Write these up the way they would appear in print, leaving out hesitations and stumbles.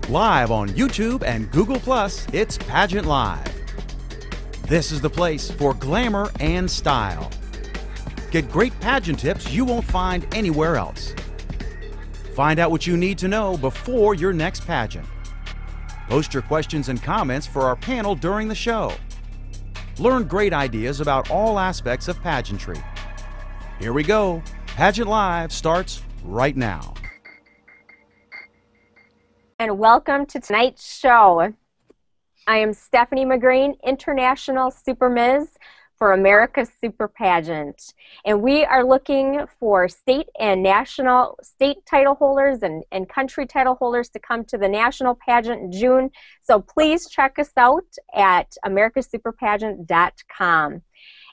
Live on YouTube and Google+, it's Pageant Live. This is the place for glamour and style. Get great pageant tips you won't find anywhere else. Find out what you need to know before your next pageant. Post your questions and comments for our panel during the show. Learn great ideas about all aspects of pageantry. Here we go. Pageant Live starts right now. And welcome to tonight's show. I am Stephanie McGreen, International Super Ms. for America's Super Pageant. And we are looking for state and national state title holders and country title holders to come to the national pageant in June. So please check us out at americasuperpageant.com.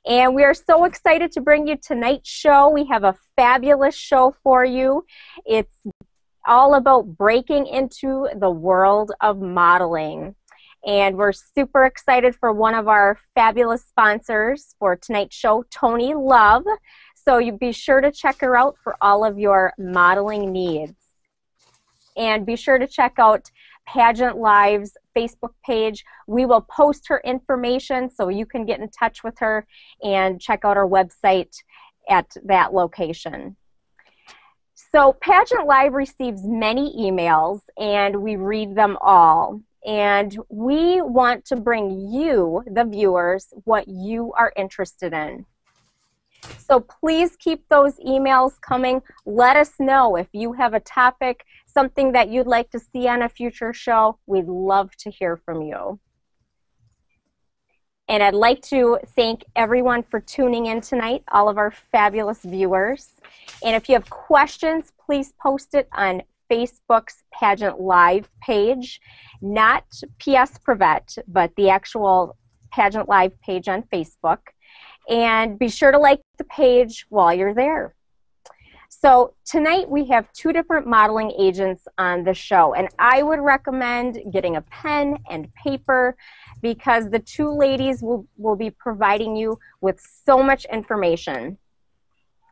And we are so excited to bring you tonight's show. We have a fabulous show for you. It's all about breaking into the world of modeling. And we're super excited for one of our fabulous sponsors for tonight's show, TonyLove. So you be sure to check her out for all of your modeling needs. And be sure to check out Pageant Live's Facebook page. We will post her information so you can get in touch with her and check out our website at that location. So Pageant Live receives many emails and we read them all. And we want to bring you, the viewers, what you are interested in. So please keep those emails coming. Let us know if you have a topic, something that you'd like to see on a future show. We'd love to hear from you. And I'd like to thank everyone for tuning in tonight, all of our fabulous viewers. And if you have questions, please post it on Facebook's Pageant Live page, not PS Privet, but the actual Pageant Live page on Facebook. And be sure to like the page while you're there. So tonight we have two different modeling agents on the show, and I would recommend getting a pen and paper because the two ladies will be providing you with so much information.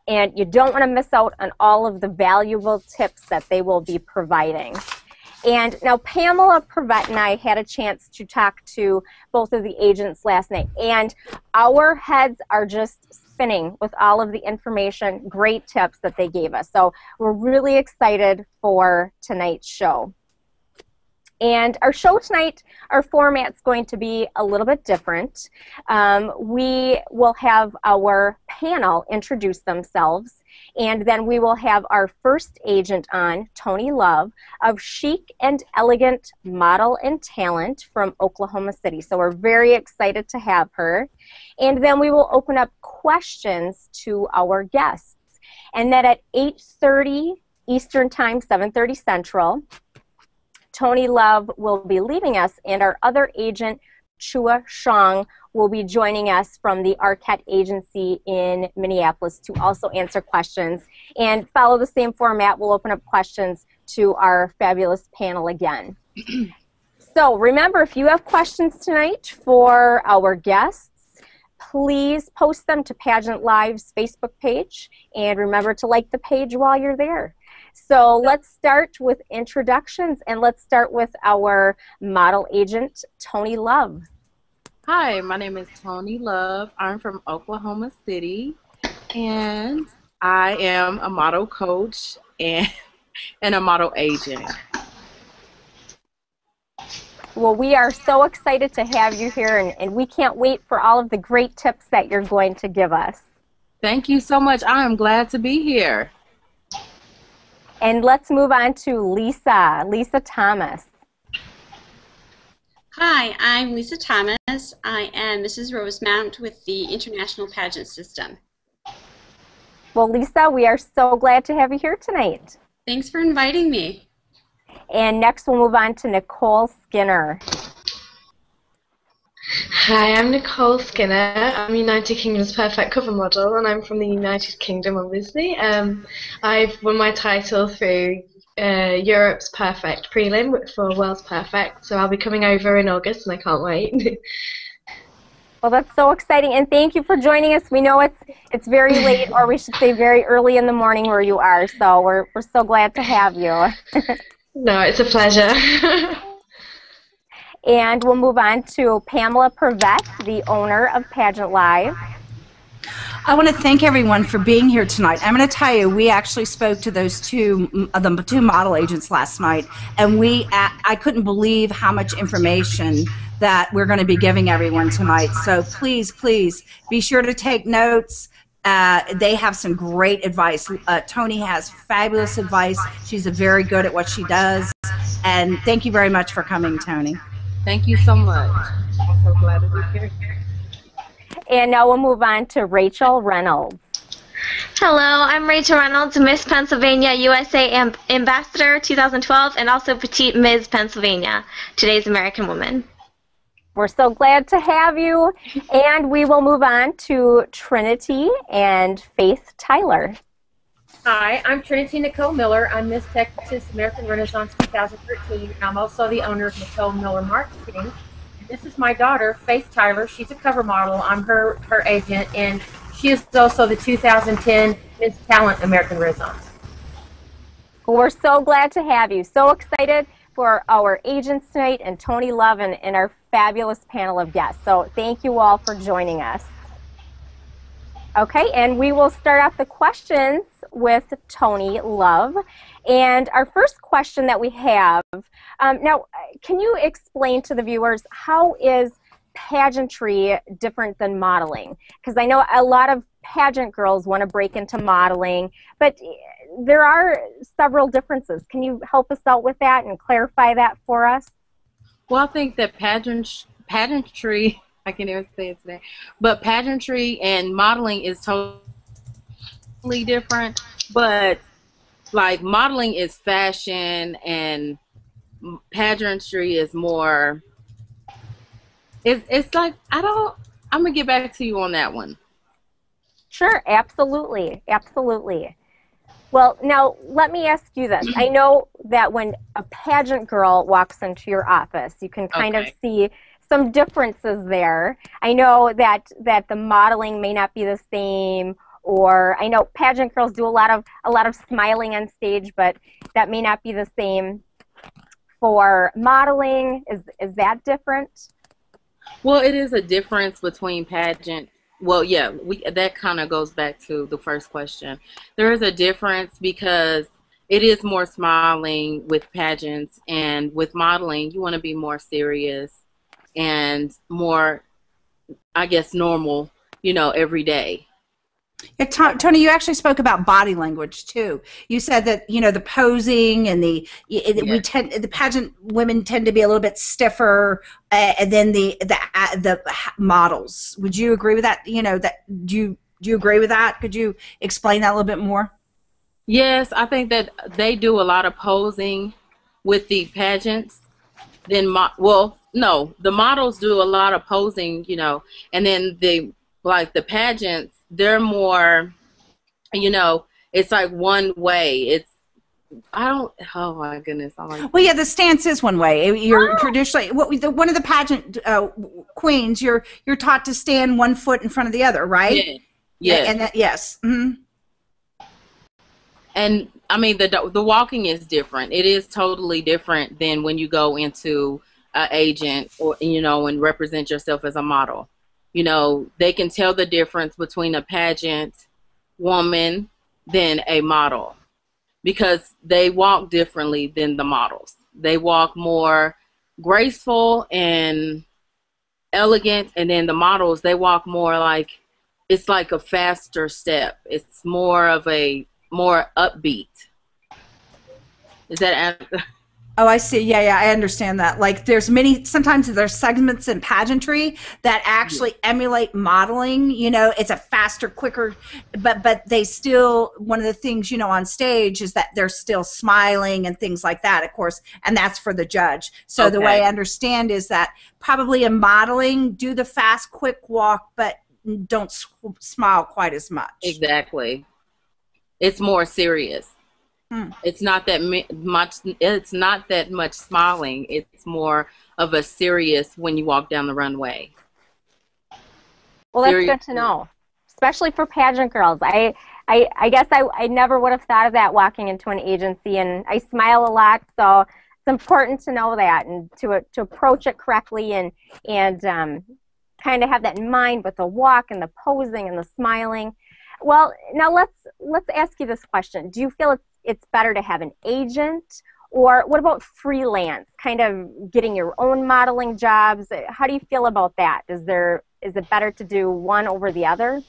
And you don't want to miss out on all of the valuable tips that they will be providing. And now Pamela Privet and I had a chance to talk to both of the agents last night, and our heads are just spinning with all of the information, great tips that they gave us. So we're really excited for tonight's show. And our show tonight, our format's going to be a little bit different. We will have our panel introduce themselves, and then we will have our first agent on, TonyLove, of Chic and Elegant Model and Talent from Oklahoma City. So we're very excited to have her. And then we will open up questions to our guests. And then at 8:30 Eastern Time, 7:30 Central, TonyLove will be leaving us, and our other agent, Chua Shang, will be joining us from the Arquette Agency in Minneapolis to also answer questions and follow the same format. We'll open up questions to our fabulous panel again. So remember, if you have questions tonight for our guests, please post them to Pageant Live's Facebook page, and remember to like the page while you're there. So let's start with introductions, and let's start with our model agent, TonyLove. Hi, my name is TonyLove. I'm from Oklahoma City, and I am a model coach and a model agent. Well, we are so excited to have you here, and we can't wait for all of the great tips that you're going to give us. Thank you so much. I am glad to be here. And let's move on to Lisa Thomas. Hi, I'm Lisa Thomas. I am Mrs. Rosemount with the International Pageant System. Well, Lisa, we are so glad to have you here tonight. Thanks for inviting me. And next we'll move on to Nicole Skinner. Hi, I'm Nicole Skinner. I'm United Kingdom's Perfect Cover Model, and I'm from the United Kingdom, obviously. I've won my title through Europe's Perfect Prelim for World's Perfect, so I'll be coming over in August, and I can't wait. Well, that's so exciting, and thank you for joining us. We know it's very late, or we should say very early in the morning where you are, so we're so glad to have you. No, it's a pleasure. And we'll move on to Pamela Prevette, the owner of Pageant Live. I want to thank everyone for being here tonight. I'm going to tell you, we actually spoke to those the two model agents last night, and I couldn't believe how much information that we're going to be giving everyone tonight. So please, please be sure to take notes. They have some great advice. Tony has fabulous advice. She's very good at what she does. And thank you very much for coming, Tony. Thank you so much. I'm so glad to be here. And now we'll move on to Rachel Reynolds. Hello, I'm Rachel Reynolds, Miss Pennsylvania USA Ambassador 2012, and also Petite Ms. Pennsylvania, today's American Woman. We're so glad to have you. And we will move on to Trinity and Faith Tyler. Hi, I'm Trinity Nicole Miller. I'm Miss Texas American Renaissance 2013, and I'm also the owner of Nicole Miller Marketing. This is my daughter, Faith Tyler. She's a cover model. I'm her agent, and she is also the 2010 Miss Talent American Renaissance. Well, we're so glad to have you. So excited for our agents tonight and Tony Love and our fabulous panel of guests. So thank you all for joining us. Okay, and we will start off the questions with Tony Love. And our first question that we have, now, can you explain to the viewers, how is pageantry different than modeling? Because I know a lot of pageant girls want to break into modeling, but there are several differences. Can you help us out with that and clarify that for us? Well, I think that pageantry, I can't even say it today, but pageantry and modeling is totally different. But like modeling is fashion and pageantry is more, it's like, I'm gonna get back to you on that one. Sure, absolutely, absolutely. Well, now let me ask you this. I know that when a pageant girl walks into your office, you can kind of see some differences there. I know that the modeling may not be the same, or I know pageant girls do a lot of smiling on stage, but that may not be the same for modeling. Is that different? Well, it is a difference between pageant. Well, yeah, that kind of goes back to the first question. There is a difference because it is more smiling with pageants, and with modeling, you want to be more serious and more, I guess, normal, every day. Yeah, Tony, you actually spoke about body language too. You said that the posing and the pageant women tend to be a little bit stiffer, and then the models. Would you agree with that? Do you agree with that? Could you explain that a little bit more? Yes, I think that they do a lot of posing with the pageants. Then no, the models do a lot of posing, and then the pageants, they're more, it's like one way. Oh my goodness. Well, yeah, the stance is one way. You're traditionally, one of the pageant queens, you're taught to stand one foot in front of the other, right? Yeah. And yes. Mm-hmm. And I mean, the walking is different. It is totally different than when you go into an agent or, and represent yourself as a model. They can tell the difference between a pageant woman than a model because they walk differently than the models. They walk more graceful and elegant, and then the models, they walk more like, it's like a faster step. It's more of a more upbeat. Is that? Oh, I see. Yeah, I understand that. Like, sometimes there's segments in pageantry that actually emulate modeling. It's a faster, quicker, but they still, one of the things, on stage is that they're still smiling and things like that, of course, and that's for the judge. So the way I understand is that probably in modeling, do the fast, quick walk, but don't smile quite as much. Exactly. It's more serious. It's not that much. It's not that much smiling. It's more of a serious when you walk down the runway. Well, that's good to know, especially for pageant girls. I I guess I never would have thought of that walking into an agency, and I smile a lot, so it's important to know that and to approach it correctly and kind of have that in mind with the walk and the posing and the smiling. Well, now let's ask you this question. Do you feel it's better to have an agent, or what about freelance, kind of getting your own modeling jobs? How do you feel about that? Is it better to do one over the other?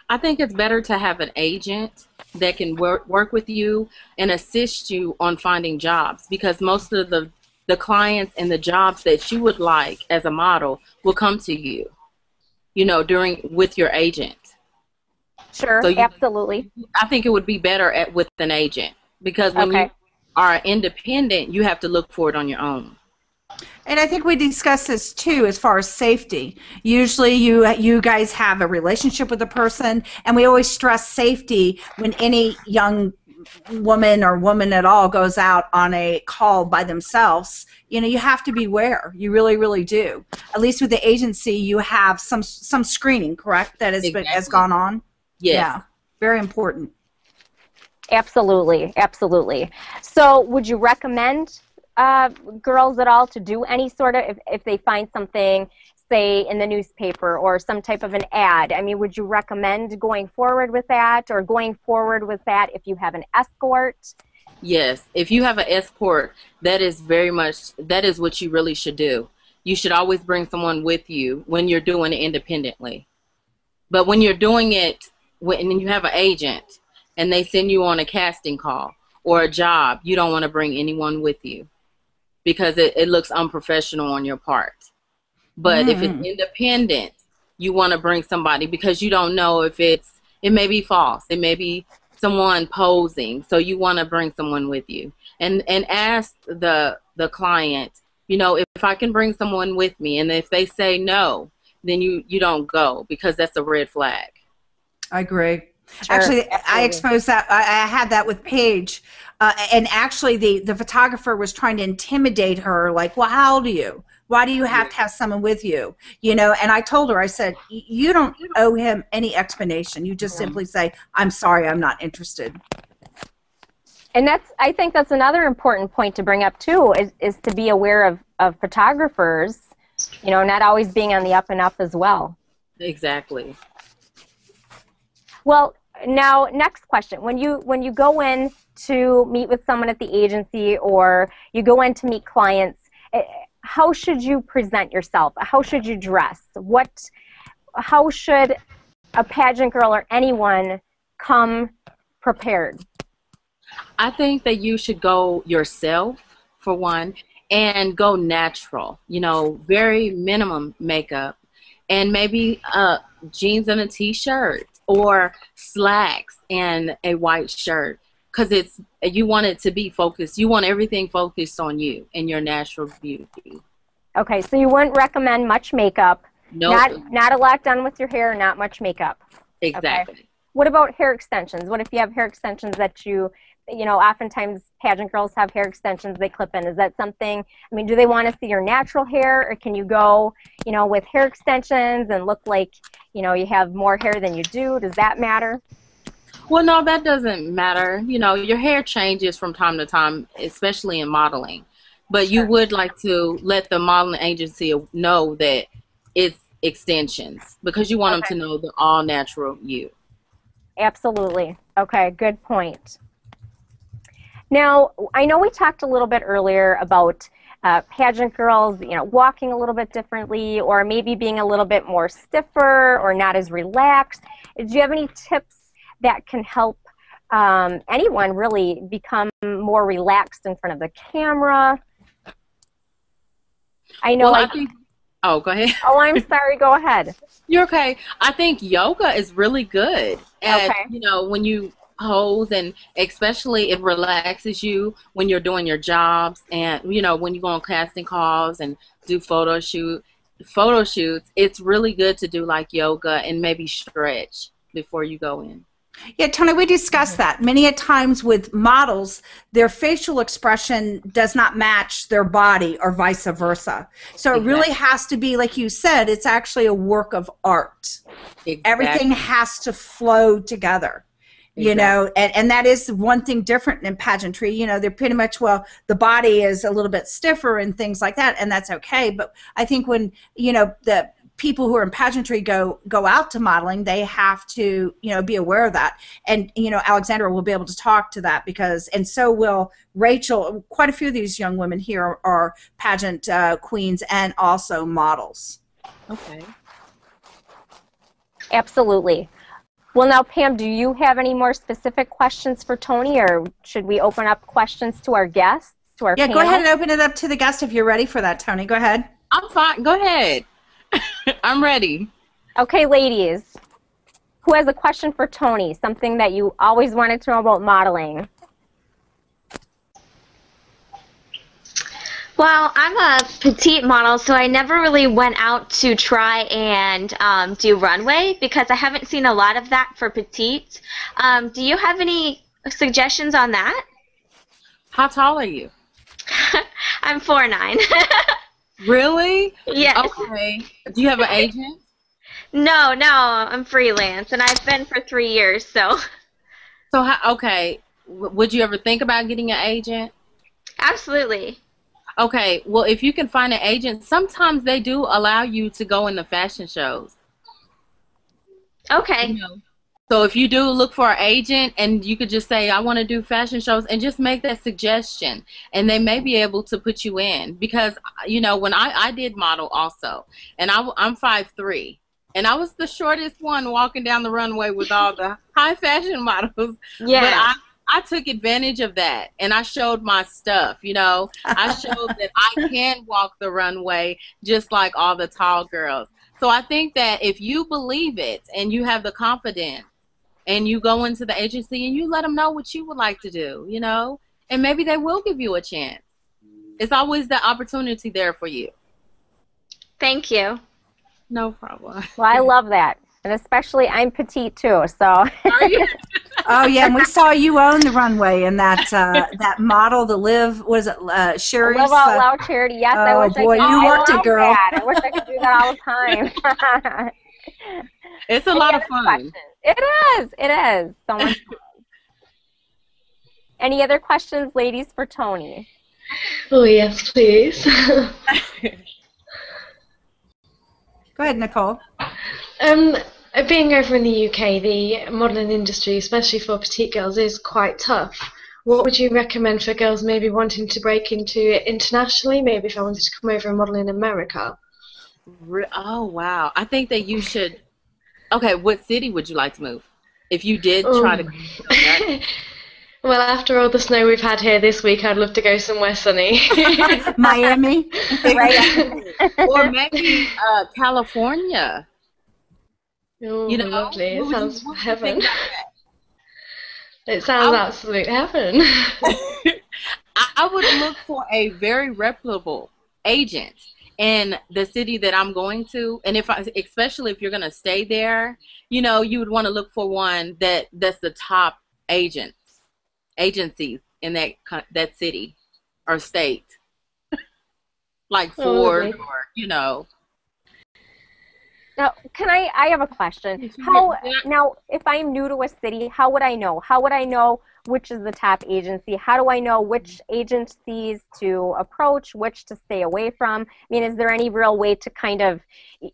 I think it's better to have an agent that can work with you and assist you on finding jobs, because most of the clients and the jobs that you would like as a model will come to you, with your agent. Sure, so absolutely. I think it would be better with an agent, because when you are independent, you have to look for it on your own. And I think we discussed this too, as far as safety. Usually you guys have a relationship with a person, and we always stress safety when any young woman or woman at all goes out on a call by themselves. You have to beware. You really, really do. At least with the agency, you have some screening, correct, that has gone on? Yes. Yeah, very important. Absolutely, absolutely. So would you recommend girls at all to do any sort of, if they find something, say, in the newspaper or some type of an ad? I mean, would you recommend going forward with that, or going forward with that if you have an escort? Yes. If you have an escort, that is what you really should do. You should always bring someone with you when you're doing it independently. But when you're doing it, when you have an agent and they send you on a casting call or a job, you don't want to bring anyone with you, because it looks unprofessional on your part. But if it's independent, you want to bring somebody, because you don't know if it may be false. It may be someone posing. So you want to bring someone with you. And ask the client, if I can bring someone with me. And if they say no, then you don't go, because that's a red flag. I agree. Sure, actually, absolutely. I exposed that. I had that with Paige. And actually, the photographer was trying to intimidate her, like, well, how old are you? Why do you have to have someone with you? And I told her, I said, you don't owe him any explanation. You just simply say, I'm sorry, I'm not interested. And I think that's another important point to bring up, too, is to be aware of photographers, not always being on the up and up as well. Exactly. Well, now, next question. When you go in to meet with someone at the agency, or you go in to meet clients, how should you present yourself? How should you dress? How should a pageant girl or anyone come prepared? I think that you should go yourself, for one, and go natural. Very minimum makeup, and maybe jeans and a t-shirt, or slacks and a white shirt, because you want it to be focused. You want everything focused on you and your natural beauty. Okay, so you wouldn't recommend much makeup. Nope. Not a lot done with your hair, not much makeup. Exactly. Okay. What about hair extensions? What if you have hair extensions that oftentimes pageant girls have hair extensions they clip in. Is that something, do they want to see your natural hair, or can you go, with hair extensions and look like, you have more hair than you do? Does that matter? Well, no, that doesn't matter. Your hair changes from time to time, especially in modeling. But you would like to let the modeling agency know that it's extensions, because you want them to know the all-natural you. Absolutely. Okay, good point. Now, I know we talked a little bit earlier about pageant girls, walking a little bit differently, or maybe being a little bit more stiffer or not as relaxed. Do you have any tips that can help anyone really become more relaxed in front of the camera? I know. Well, I think. Oh, go ahead. Oh, I'm sorry. Go ahead. You're okay. I think yoga is really good at, when you pose, and especially it relaxes you when you're doing your jobs, and when you go on casting calls and do photo shoots. It's really good to do like yoga and maybe stretch before you go in. Yeah, Tony, we discussed that. Many a times with models, their facial expression does not match their body, or vice versa. So it really has to be, like you said, it's actually a work of art. Everything has to flow together. You know, and that is one thing different in pageantry. You know, they're pretty much, well, the body is a little bit stiffer and things like that, and that's okay. But I think when, you know, the people who are in pageantry go out to modeling, they have to, you know, be aware of that. And, you know, Alexandra will be able to talk to that because, and so will Rachel. Quite a few of these young women here are pageant queens and also models. Okay. Absolutely. Well, now, Pam, do you have any more specific questions for Tony, or should we open up questions to our guests, to our panel? Go ahead and open it up to the guest if you're ready for that, Tony. Go ahead. I'm fine. Go ahead. I'm ready. Okay, ladies. Who has a question for Tony? Something that you always wanted to know about modeling? Well, I'm a petite model, so I never really went out to try and do runway because I haven't seen a lot of that for petite. Do you have any suggestions on that? How tall are you? I'm 4'9". Really? Yes. Okay. Do you have an agent? No, I'm freelance, and I've been for 3 years, so. So, okay, would you ever think about getting an agent? Absolutely. Okay, well, if you can find an agent, sometimes they do allow you to go in the fashion shows. Okay. You know, so if you do look for an agent and you could just say, I want to do fashion shows, and just make that suggestion, and they may be able to put you in. Because, you know, when I did model also, and I'm 5'3", and I was the shortest one walking down the runway with all the high fashion models. Yeah. But I took advantage of that, and I showed my stuff, you know. I showed that I can walk the runway just like all the tall girls. So I think that if you believe it and you have the confidence and you go into the agency and you let them know what you would like to do, you know, and maybe they will give you a chance. It's always the opportunity there for you. Thank you. No problem. Well, I love that. And especially, I'm petite too, so. Are you? Oh yeah, and we saw you on the runway in that that model, the Live, was it Sherry's? Live Out Loud charity. Yes, I Oh wish boy, I could. you worked it, girl. I wish I could do that all the time. It's a lot of fun. Questions? It is. It is so much fun. Any other questions, ladies, for Tony? Oh yes, please. Go ahead, Nicole. Being over in the UK, the modelling industry, especially for petite girls, is quite tough. What would you recommend for girls maybe wanting to break into it internationally? Maybe if I wanted to come over and model in America. Oh, wow. I think that you should. Okay, what city would you like to move? If you did try to. Well, after all the snow we've had here this week, I'd love to go somewhere sunny. Miami. Right. Or maybe California. Oh, you know, lovely. It sounds heaven. It I sounds absolute heaven. I would look for a very reputable agent in the city that I'm going to, and especially if you're going to stay there, you know, you would want to look for one that's the top agencies in that city or state, like Ford, or you know. Now, I have a question. Now, if I'm new to a city, how would I know? How would I know which is the top agency? How do I know which agencies to approach, which to stay away from? I mean, is there any real way to kind of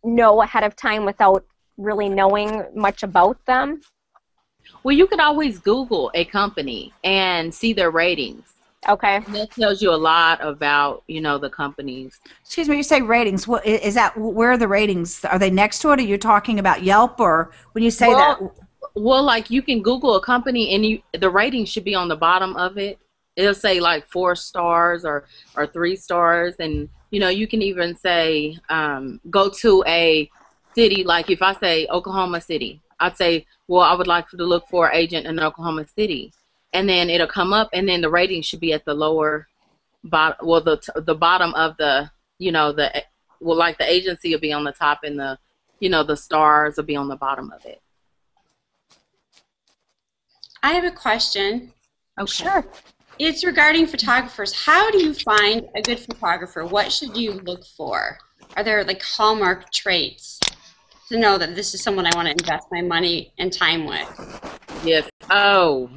know ahead of time without really knowing much about them? Well, you could always Google a company and see their ratings. Okay. And that tells you a lot about, you know, the companies. Excuse me, you say ratings. What is that? Where are the ratings? Are they next to it? Are you talking about Yelp, or when you say that? Well, like you can Google a company and the ratings should be on the bottom of it. It'll say like 4 stars or 3 stars, and you know, you can even say go to a city. Like if I say Oklahoma City, I'd say, well, I would like to look for an agent in Oklahoma City. And then it'll come up, and then the rating should be at the lower bottom. Well, the bottom of the, you know, like the agency will be on the top, and the, you know, the stars will be on the bottom of it. I have a question. Okay. Sure. It's regarding photographers. How do you find a good photographer? What should you look for? Are there like hallmark traits to know that this is someone I want to invest my money and time with? Yes. Oh.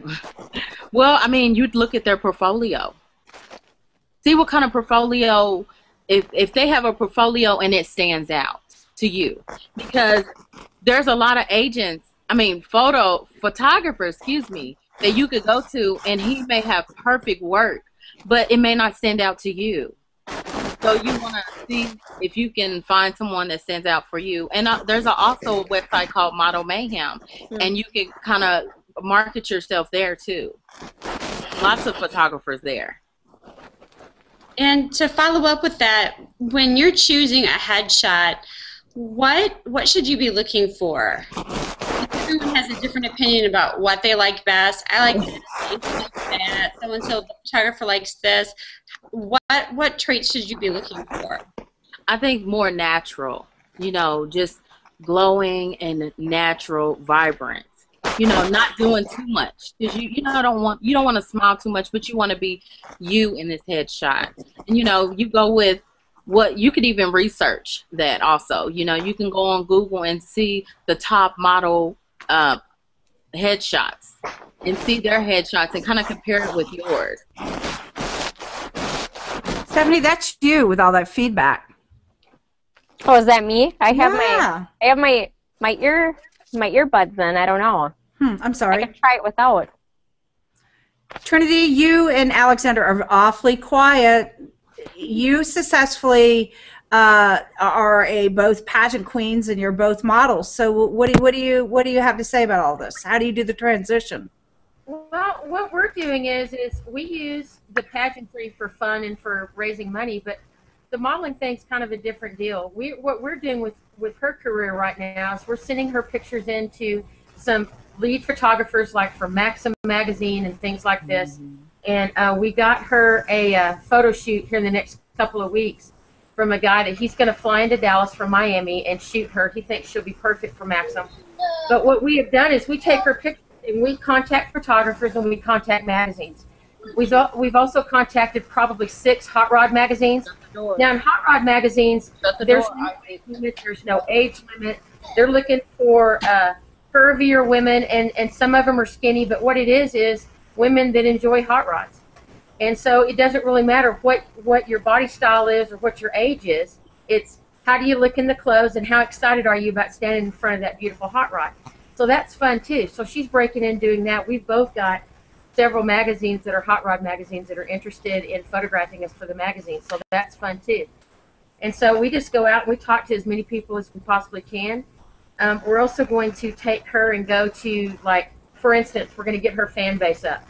Well, I mean, you'd look at their portfolio. See what kind of portfolio, if they have a portfolio and it stands out to you. Because there's a lot of agents, I mean, photographers, excuse me, that you could go to, and he may have perfect work, but it may not stand out to you. So you want to see if you can find someone that stands out for you. And there's also a website called Model Mayhem, and you can kind of market yourself there too. Lots of photographers there. And to follow up with that, when you're choosing a headshot, what should you be looking for? Everyone has a different opinion about what they like best. I like this, that. So-and-so photographer likes this. What traits should you be looking for? I think more natural, you know, just glowing and natural, vibrant. You know, not doing too much, because you don't want to smile too much, but you want to be you in this headshot. And you know, you go with what you could even research that also. You know, you can go on Google and see the top model headshots and see their headshots and kind of compare it with yours. Stephanie, that's you with all that feedback. Oh, is that me? I have my earbuds in. I don't know. I'm sorry. I can try it without. Trinity, you and Alexander are awfully quiet. You successfully are both pageant queens, and you're both models. So what do you have to say about all this? How do you do the transition? Well, what we're doing is we use the pageantry for fun and for raising money, but the modeling thing's kind of a different deal. What we're doing with her career right now is we're sending her pictures into some lead photographers like for Maxim magazine and things like this. And we got her a photo shoot here in the next couple of weeks from a guy that he's going to fly into Dallas from Miami and shoot her. He thinks she'll be perfect for Maxim. But what we have done is we take her pictures and we contact photographers and we contact magazines. We've also contacted probably 6 hot rod magazines. Now in hot rod magazines, there's no age limit. There's no age limit. They're looking for curvier women, and some of them are skinny, but what it is women that enjoy hot rods. And so it doesn't really matter what your body style is or what your age is. It's how do you look in the clothes and how excited are you about standing in front of that beautiful hot rod. So that's fun too. So she's breaking in doing that. We've both got several magazines that are hot rod magazines that are interested in photographing us for the magazine. So that's fun too. And so we just go out and we talk to as many people as we possibly can. We're also going to take her and go to, like, for instance, we're going to get her fan base up.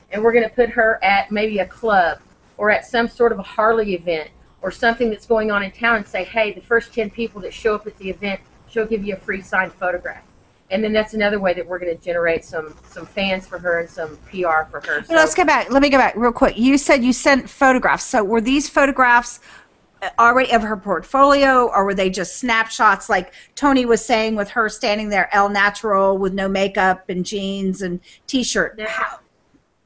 And we're going to put her at maybe a club or at some sort of a Harley event or something that's going on in town and say, hey, the first 10 people that show up at the event, she'll give you a free signed photograph. And then that's another way that we're going to generate some fans for her and some PR for her. So, let's go back. Let me go back real quick. You said you sent photographs. So were these photographs already of her portfolio, or were they just snapshots like Tony was saying with her standing there el natural with no makeup and jeans and t-shirt?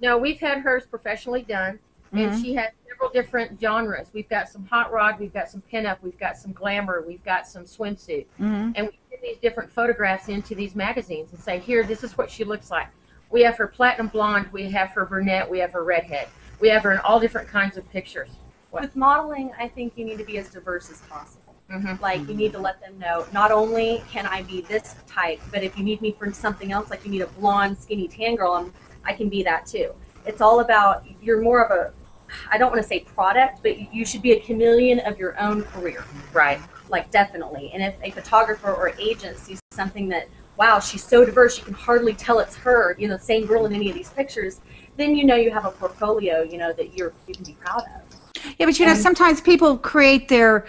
No, we've had hers professionally done, and she has several different genres. We've got some hot rod, we've got some pinup, we've got some glamour, we've got some swimsuit. And we put these different photographs into these magazines and say, here, this is what she looks like. We have her platinum blonde, we have her brunette, we have her redhead. We have her in all different kinds of pictures. With modeling, I think you need to be as diverse as possible. Like, you need to let them know, not only can I be this type, but if you need me for something else, like you need a blonde, skinny tan girl, I can be that too. It's all about, you're more of a, I don't want to say product, but you should be a chameleon of your own career. Right. Like, definitely. And if a photographer or agent sees something that, wow, she's so diverse, you can hardly tell it's her, you know, the same girl in any of these pictures, then you know you have a portfolio, you know, that you can be proud of. Yeah, but you know, sometimes people create their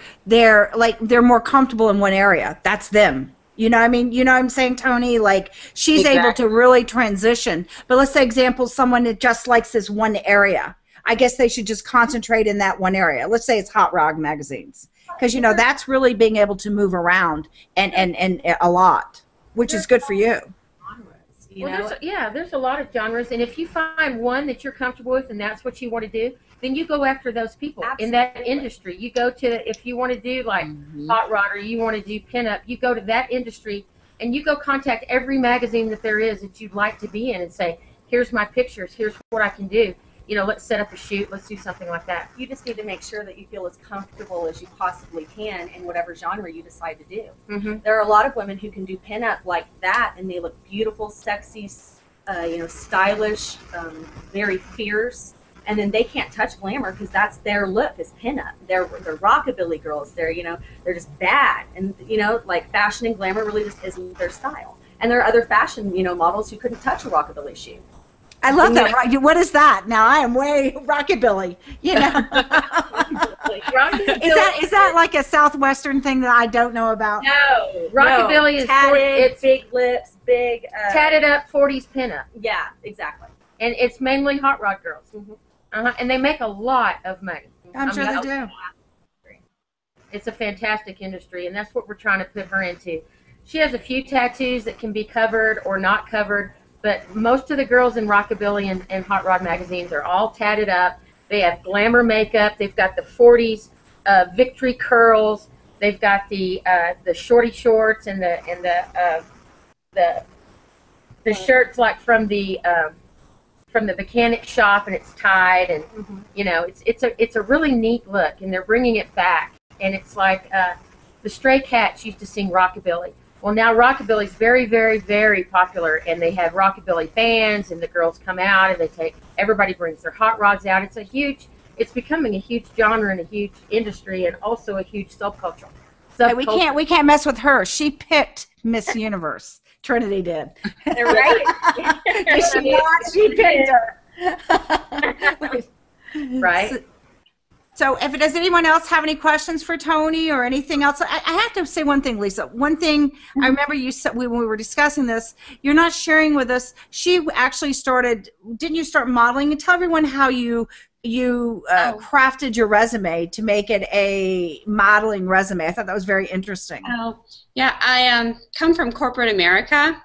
like, they're more comfortable in one area. That's them. You know what I mean? You know what I'm saying, Tony? Like, she's able to really transition. But let's say, example, someone that just likes this one area. I guess they should just concentrate in that one area. Let's say it's hot rod magazines. Because, you know, that's really being able to move around and a lot, which is good for you. There's a lot of genres, and if you find one that you're comfortable with and that's what you want to do, then you go after those people in that industry. You go to, if you want to do like hot rod or you want to do pinup, you go to that industry And you go contact every magazine that there is that you'd like to be in and say, here's my pictures, here's what I can do. You know, let's set up a shoot, let's do something like that. You just need to make sure that you feel as comfortable as you possibly can in whatever genre you decide to do. Mm-hmm. There are a lot of women who can do pinup like that, and they look beautiful, sexy, you know, stylish, very fierce, and then they can't touch glamour because that's their look is pinup. They're rockabilly girls. They're, you know, they're just bad, and you know, like fashion and glamour really just isn't their style. And there are other fashion, you know, models who couldn't touch a rockabilly shoe. I love that. Right? What is that? Now I am way rockabilly. You know, is that like a southwestern thing that I don't know about? No, rockabilly is tatted, big lips, big tatted up 40s pinup. Yeah, exactly. And it's mainly hot rod girls. Mm-hmm. And they make a lot of money. I'm sure they do. It's a fantastic industry, and that's what we're trying to put her into. She has a few tattoos that can be covered or not covered. But most of the girls in rockabilly and hot rod magazines are all tatted up. They have glamour makeup. They've got the 40s victory curls. They've got the shorty shorts and the shirts like from the mechanic shop, and it's tied, and you know, it's a really neat look, and they're bringing it back. And it's like the Stray Cats used to sing rockabilly. Well, now rockabilly is very, very, very popular, and they have rockabilly bands, and the girls come out, and everybody brings their hot rods out. It's becoming a huge genre and a huge industry, and also a huge subculture. Hey, we can't mess with her. She picked Miss Universe. Trinity did. Right? She picked her. Right. So does anyone else have any questions for Tony or anything else? I have to say one thing, Lisa. One thing I remember you said when we were discussing this, you're not sharing with us. She actually didn't you start modeling? And tell everyone how you crafted your resume to make it a modeling resume. I thought that was very interesting. Oh, yeah. I come from corporate America,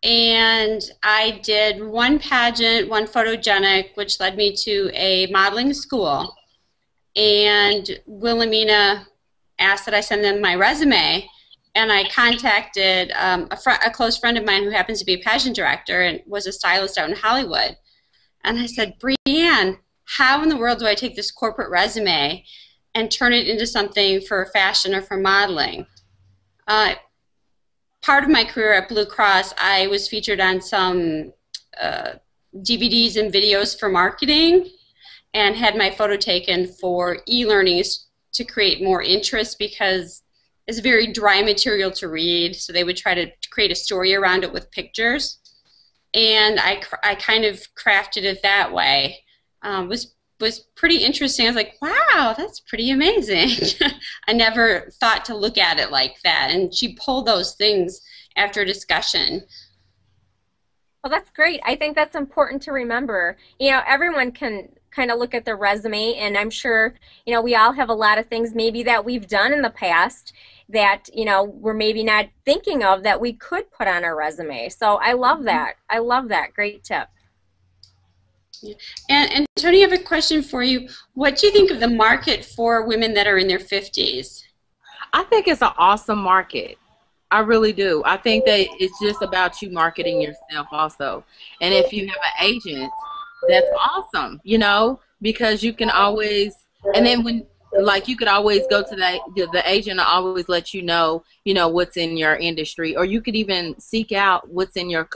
and I did one pageant, one photogenic, which led me to a modeling school. And Wilhelmina asked that I send them my resume, and I contacted a close friend of mine who happens to be a pageant director and was a stylist out in Hollywood. And I said, Brianne, how in the world do I take this corporate resume and turn it into something for fashion or for modeling? Part of my career at Blue Cross, I was featured on some DVDs and videos for marketing, and had my photo taken for e-learnings to create more interest, because it's very dry material to read, so they would try to create a story around it with pictures. And I kind of crafted it that way. Was pretty interesting. I was like, wow, that's pretty amazing. I never thought to look at it like that. And she pulled those things after a discussion. Well, that's great. I think that's important to remember. You know, everyone can kind of look at their resume, and I'm sure, you know, we all have a lot of things maybe that we've done in the past that, you know, we're maybe not thinking of that we could put on our resume. So I love that. I love that. Great tip. Yeah. And Tony, I have a question for you. What do you think of the market for women that are in their 50s? I think it's an awesome market. I really do. I think that it's just about you marketing yourself also. And if you have an agent, that's awesome, you know, because you can always, and then when, like, you could always go to the agent will always let you know, what's in your industry, or you could even seek out what's in your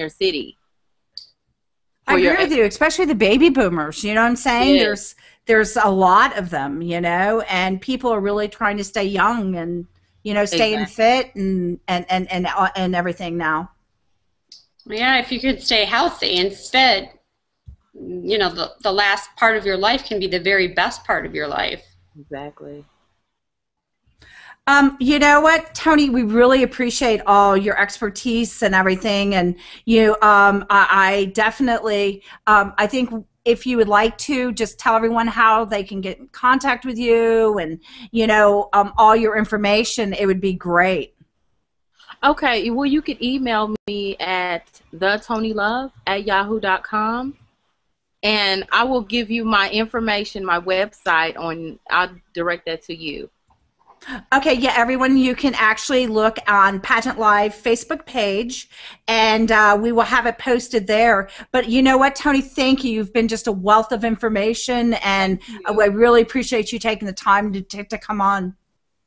city. I agree with you, especially the baby boomers, you know what I'm saying? Yes. There's a lot of them, you know, and people are really trying to stay young and, you know, staying fit and everything now. Yeah, if you could stay healthy and fit, you know, the last part of your life can be the very best part of your life. Exactly. You know what, Tony, we really appreciate all your expertise and everything, and you, I definitely, I think if you would like to just tell everyone how they can get in contact with you and, you know, all your information, it would be great. Okay, well, you could email me at thetonylove@yahoo.com, and I will give you my information, my website, I'll direct that to you. Okay, yeah, everyone, you can actually look on Pageant Live Facebook page, and we will have it posted there. But you know what, Tony, thank you. You've been just a wealth of information, and I really appreciate you taking the time to come on.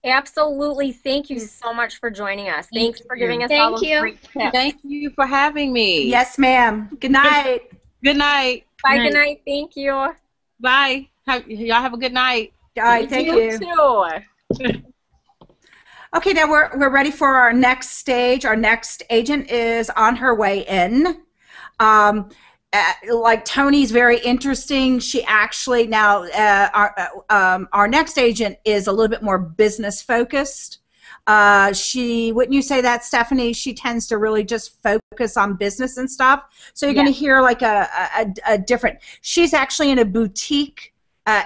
Absolutely. Thank you so much for joining us. Thanks for giving us all those great tips. Thank you for having me. Yes, ma'am. Good night. Good night. Bye, good night. Thank you. Bye. Y'all have a good night. All right, thank you. Too. Okay, now we're ready for our next stage. Our next agent is on her way in. Like Tony's very interesting. She actually now our next agent is a little bit more business focused. Wouldn't you say that, Stephanie? She tends to really just focus on business and stuff. So you're going to hear like a different. She's actually in a boutique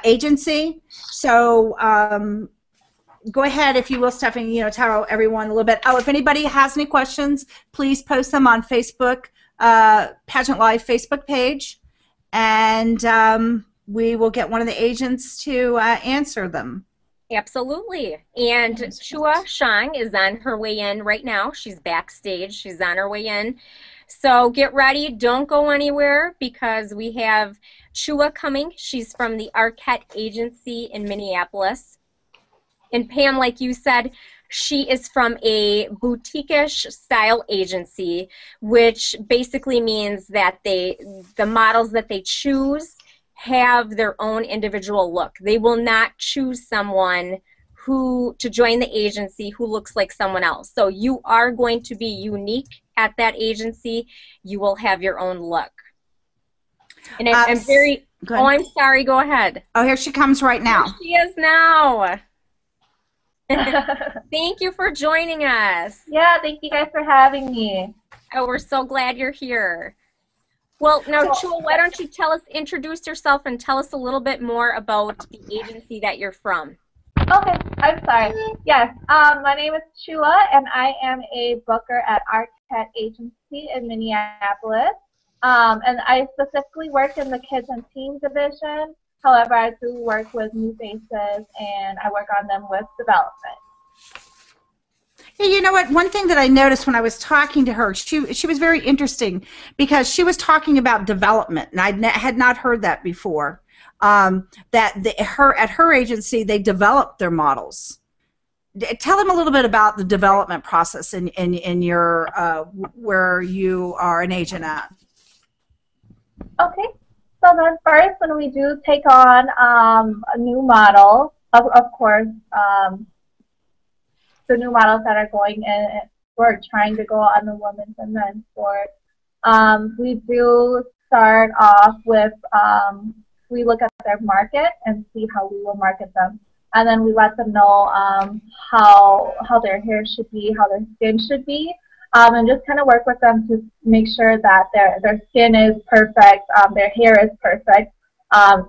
agency. So go ahead, if you will, Stephanie. Tell everyone a little bit. Oh, if anybody has any questions, please post them on Facebook. Pageant Live Facebook page, and we will get one of the agents to answer them. Absolutely. And Chua Shang is on her way in right now. She's backstage. She's on her way in. So get ready. Don't go anywhere because we have Chua coming. She's from the Arquette Agency in Minneapolis. And Pam, like you said, she is from a boutique-ish style agency, which basically means that the models that they choose have their own individual look. They will not choose someone to join the agency who looks like someone else. So you are going to be unique at that agency. You will have your own look. And I'm very, I'm sorry, go ahead. Oh, here she comes right now. Here she is now. Thank you for joining us. Yeah, thank you guys for having me. Oh, we're so glad you're here. Well, now, Chua, why don't you introduce yourself and tell us a little bit more about the agency that you're from. Okay, I'm sorry. Yes, my name is Chua, and I am a booker at Arquette Agency in Minneapolis. And I specifically work in the kids and teens division. However, I do work with new faces, and I work on them with development. Hey, you know what? One thing that I noticed when I was talking to her, she was very interesting because she was talking about development, and I had not heard that before. At her agency, they developed their models. Tell them a little bit about the development process in your where you are an agent at. Okay. So then first, when we do take on a new model, of course, the new models that are going in, we're trying to go on the women's and men's sport. We do start off with, we look at their market and see how we will market them. And then we let them know how their hair should be, how their skin should be. And just kind of work with them to make sure that their skin is perfect, their hair is perfect.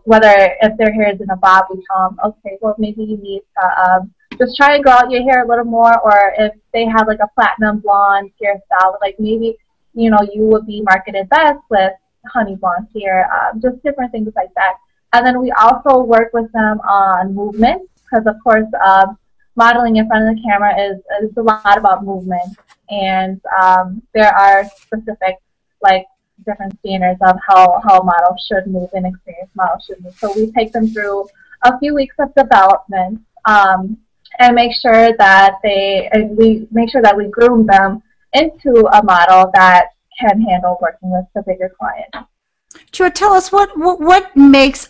Whether if their hair is in a bob, we tell them, okay, well maybe you need to just try and grow out your hair a little more. Or if they have like a platinum blonde hairstyle, like maybe you would be marketed best with honey blonde hair, just different things like that. And then we also work with them on movement because of course modeling in front of the camera is a lot about movement. And there are specific, like, different standards of how a model should move and experienced model should move. So we take them through a few weeks of development and make sure that we groom them into a model that can handle working with the bigger client. Chua, tell us what makes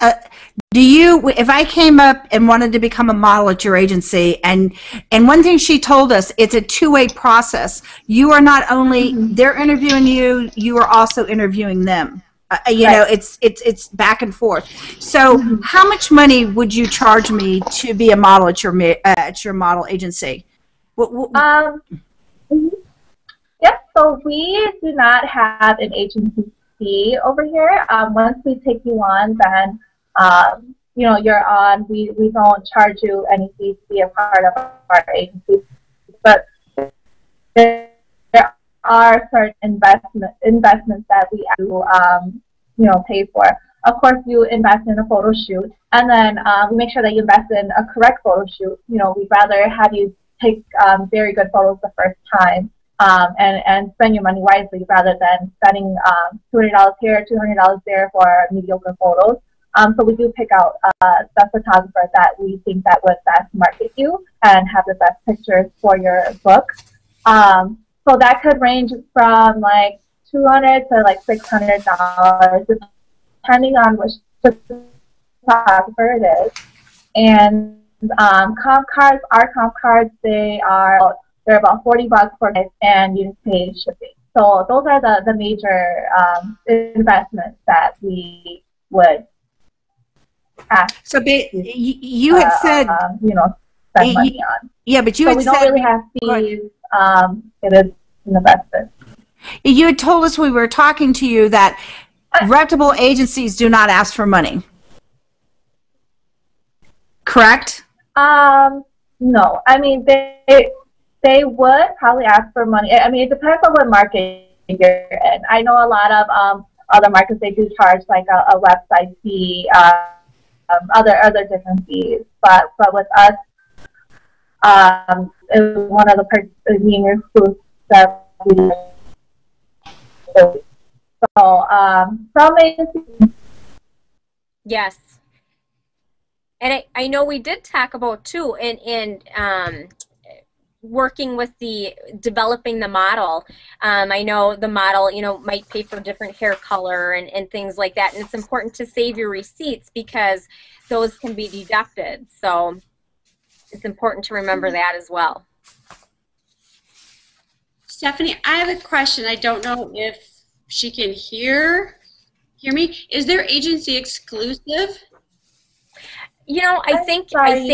if I came up and wanted to become a model at your agency, and one thing she told us, it's a two-way process. You are not only they're interviewing you, you are also interviewing them. Know, it's back and forth. So, how much money would you charge me to be a model at your model agency? Yep. So we do not have an agency fee over here. Once we take you on, then you're on. We don't charge you any fees to be a part of our agency, but there are certain investments that we have to pay for. of course, you invest in a photo shoot, and then we make sure that you invest in a correct photo shoot. You know, we'd rather have you take very good photos the first time and spend your money wisely rather than spending $200 here, $200 there for mediocre photos. So we do pick out the photographer that we think that would best market you and have the best pictures for your book. So that could range from like $200 to like $600, depending on which photographer it is. And comp cards, our comp cards, they're about $40 for it, and you pay shipping. So those are the major investments that we would ask. So you had said you know, spend money on. Yeah, but you so had we said don't really have fees. It is an investment. You had told us we were talking to you that reputable agencies do not ask for money. Correct? No. I mean, they would probably ask for money. I mean, it depends on what market you're in. I know a lot of other markets, they do charge like a website fee, other different fees. But with us, it was one of the perks of being exclusive that we did. So, some agencies. Yes. And I know we did talk about too in working with developing the model. I know the model, you know, might pay for different hair color and things like that. And it's important to save your receipts because those can be deducted. So it's important to remember that as well. Stephanie, I have a question. I don't know if she can hear me. Is their agency exclusive? You know, I think it is.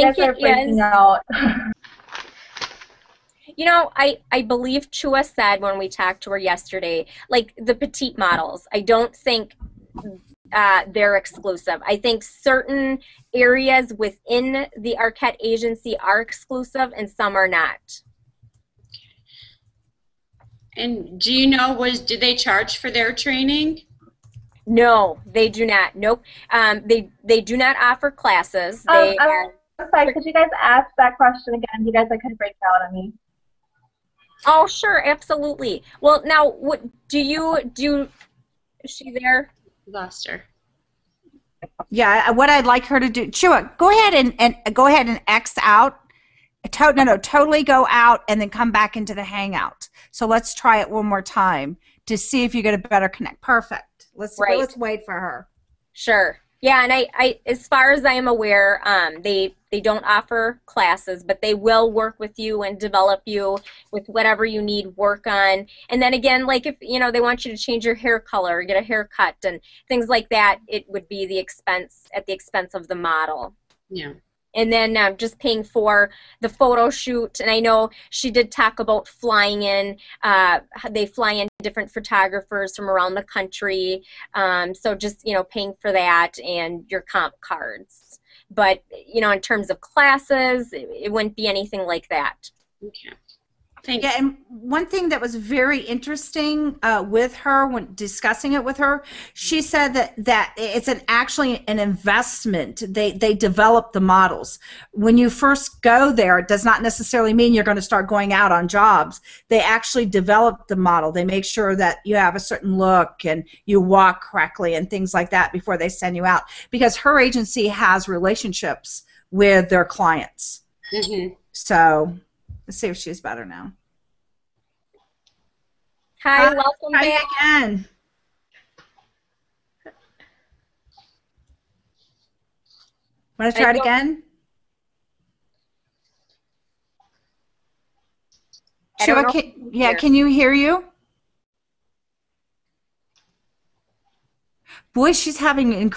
You know, I believe Chua said when we talked to her yesterday, like the petite models, I don't think they're exclusive. I think certain areas within the Arquette agency are exclusive and some are not. And do you know, did they charge for their training? No, they do not. Nope. They do not offer classes. I'm sorry, could you guys ask that question again? You guys kind of break down on me. Oh, sure, absolutely. Well, now, what do you do? Is she there? Lost her. Yeah, what I'd like her to do, Chua, go ahead and X out. Totally go out and then come back into the Hangout. So let's try it one more time to see if you get a better connect. Perfect. Let's wait for her. Sure. Yeah, and I as far as I am aware, they don't offer classes, but they will work with you and develop you with whatever you need work on. And then again, like if you know they want you to change your hair color, get a haircut, and things like that, it would be at the expense of the model. Yeah. And then just paying for the photo shoot. And I know she did talk about flying in. They fly in different photographers from around the country. So just, you know, paying for that and your comp cards. But, you know, in terms of classes, it wouldn't be anything like that. Okay. Thanks. Yeah, and one thing that was very interesting with her when discussing it with her, she said that it's actually an investment. They develop the models. When you first go there, it does not necessarily mean you're going to start going out on jobs. They actually develop the model. They make sure that you have a certain look and you walk correctly and things like that before they send you out. Because her agency has relationships with their clients. Mm-hmm. So let's see if she's better now. Hi, welcome back again. Want to try it again? Chua, can you hear you? Boy, she's having and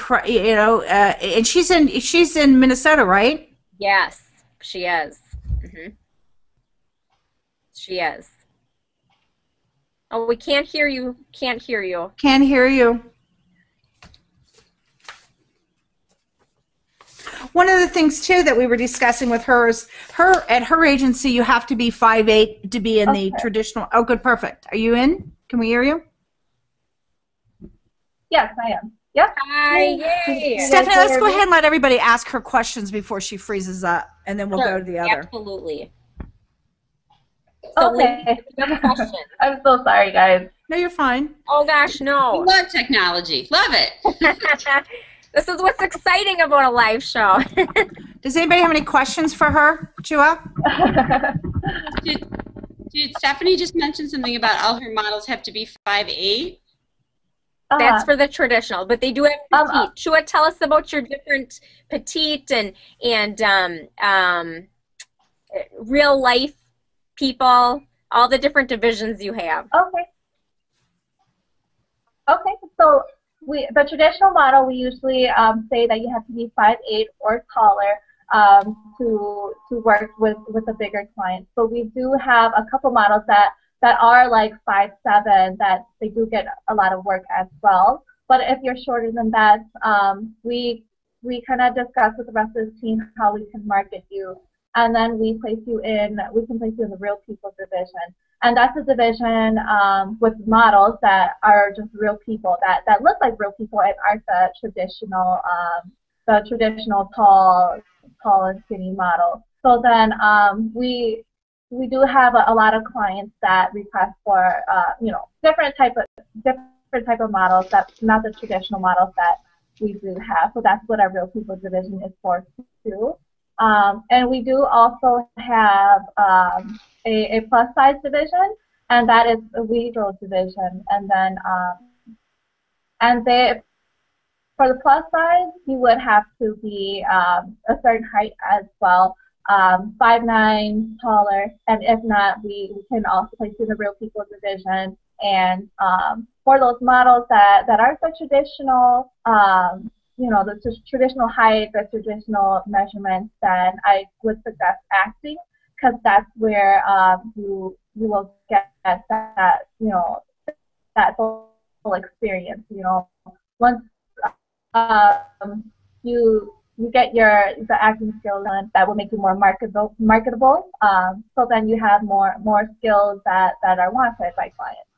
she's in Minnesota, right? Yes, she is. Mm-hmm. She is. Oh, we can't hear you. Can't hear you. Can't hear you. One of the things too that we were discussing with her is at her agency you have to be 5'8" to be in the traditional. Oh, good, perfect. Are you in? Can we hear you? Yes, I am. Yep. Hi, yay. Stephanie, let's go ahead and let everybody ask her questions before she freezes up, and then we'll Sure, go to the other. Absolutely. So Okay. you have a question. I'm so sorry, guys. No, you're fine. Oh gosh, no. Love technology. Love it. This is what's exciting about a live show. Does anybody have any questions for her, Chua? Did Stephanie just mention something about all her models have to be 5'8"? That's for the traditional, but they do have petite. Chua, tell us about your different petite and real life people, all the different divisions you have. Okay. Okay, so the traditional model, we usually say that you have to be 5'8" or taller to work with a bigger client. So we do have a couple models that are like 5'7", that they do get a lot of work as well. But if you're shorter than that, we kind of discuss with the rest of the team how we can market you, and then we can place you in the real people division. And that's a division with models that are just real people that look like real people and aren't the traditional tall and skinny model. So then we do have a lot of clients that request for different type of models, that's not the traditional models that we do have. So that's what our real people division is for too. And we do also have a plus size division, and that is a We Girls division. And then for the plus size, you would have to be a certain height as well, 5'9", taller, and if not, we can also place you in the real people division. And for those models that are the traditional, the traditional height, the traditional measurements, then I would suggest acting, because that's where you will get that that full experience. Once you get the acting skills done, that will make you more marketable. So then you have more skills that are wanted by clients.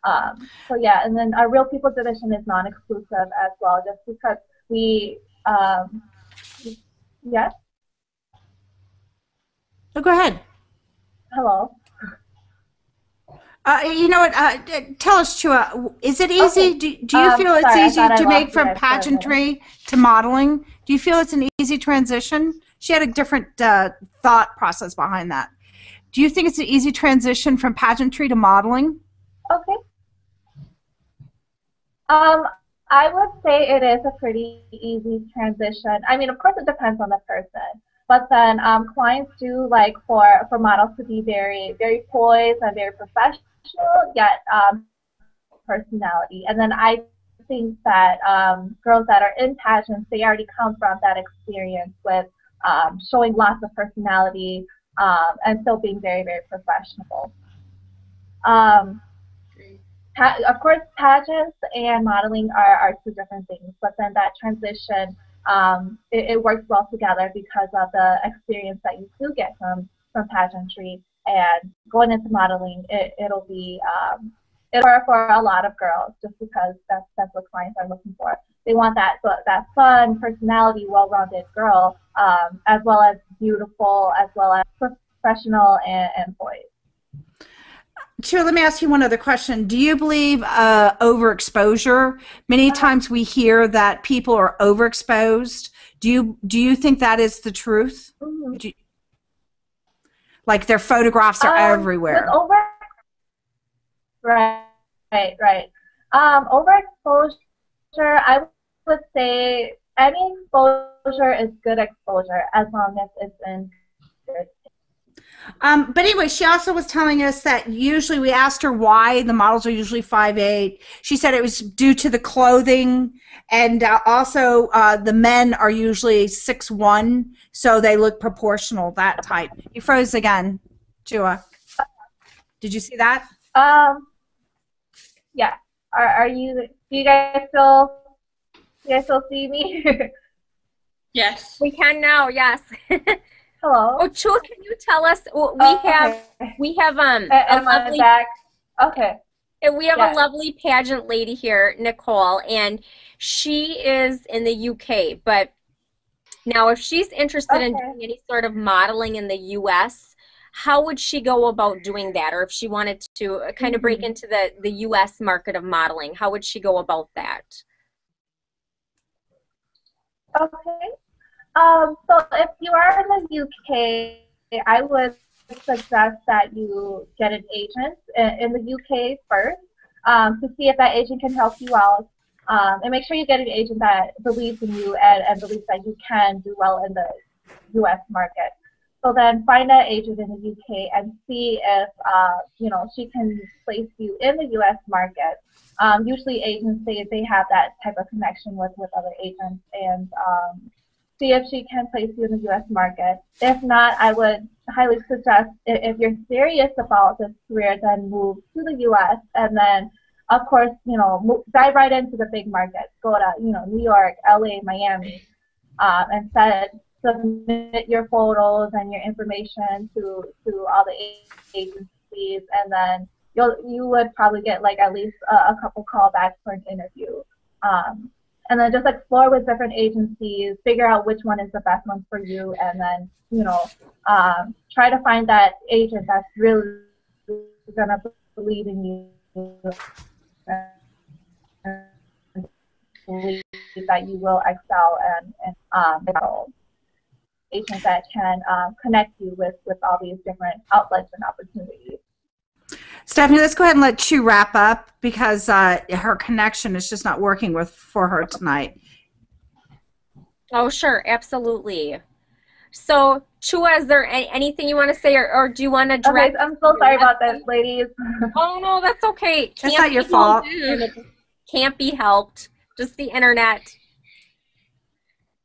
So yeah, and then our real people division is non-exclusive as well, just because we yes. Oh, go ahead. Hello. You know what? Tell us, Chua, is it easy? Okay. Do you feel it's easy to make from pageantry to modeling? Do you feel it's an easy transition? She had a different thought process behind that. Do you think it's an easy transition from pageantry to modeling? Okay. I would say it is a pretty easy transition. I mean, of course, it depends on the person. But then clients do like for models to be very, very poised and very professional, yet personality. And then I think that girls that are in pageants, they already come from that experience with showing lots of personality and still being very, very professional. Of course, pageants and modeling are two different things, but then that transition, it works well together because of the experience that you do get from pageantry, and going into modeling, it'll work for a lot of girls, just because that's what clients are looking for. They want that fun, personality, well-rounded girl, as well as beautiful, as well as professional and poised. Sure, let me ask you one other question. Do you believe overexposure? Many times we hear that people are overexposed. Do you think that is the truth? Mm-hmm. Like their photographs are everywhere. Right. Overexposure, I would say any exposure is good exposure as long as it's in good. But anyway, she also was telling us that usually we asked her why the models are usually 5'8". She said it was due to the clothing, and also the men are usually 6'1", so they look proportional, that type. You froze again, Chua. Did you see that? Yeah. Do you guys still see me? Yes. We can now, yes. Hello. Oh, Chua, can you tell us? We have am I back? Okay. And we have Yes. a lovely pageant lady here, Nicole, and she is in the UK. But now, if she's interested in doing any sort of modeling in the US, how would she go about doing that? Or if she wanted to kind of break into the US market of modeling, how would she go about that? Okay. So if you are in the UK, I would suggest that you get an agent in the UK first to see if that agent can help you out. And make sure you get an agent that believes in you and believes that you can do well in the US market. So then find that agent in the UK and see if you know, she can place you in the US market. Usually agents they have that type of connection with other agents, and see if she can place you in the US market. If not, I would highly suggest, if you're serious about this career, then move to the US, and then of course, you know, dive right into the big markets. Go to, you know, New York, LA, Miami, and submit your photos and your information to all the agencies, and then you would probably get like at least a couple callbacks for an interview. And then just explore with different agencies, figure out which one is the best one for you, and then, you know, try to find that agent that's really gonna believe in you and believe that you will excel, and agents that can connect you with all these different outlets and opportunities. Stephanie, let's go ahead and let Chu wrap up, because her connection is just not working for her tonight. Oh, sure, absolutely. So, Chua, is there anything you want to say, or do you want to direct? Okay, I'm so sorry about that, ladies. Oh, no, that's okay. That's not your fault. Can't be helped. Just the internet.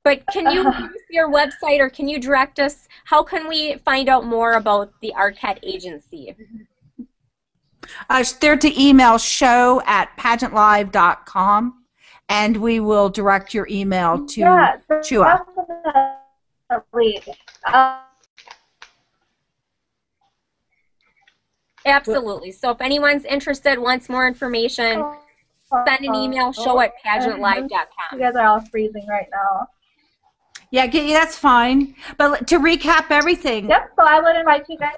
But can you give us your website, or can you direct us? How can we find out more about the Arquette Agency? They're to email show@PageantLIVE.com, and we will direct your email to Chua. Definitely. Absolutely. So if anyone's interested, wants more information, send an email, show@PageantLIVE.com. You guys are all freezing right now. Yeah, that's fine. But to recap everything. Yep, so I would invite you guys.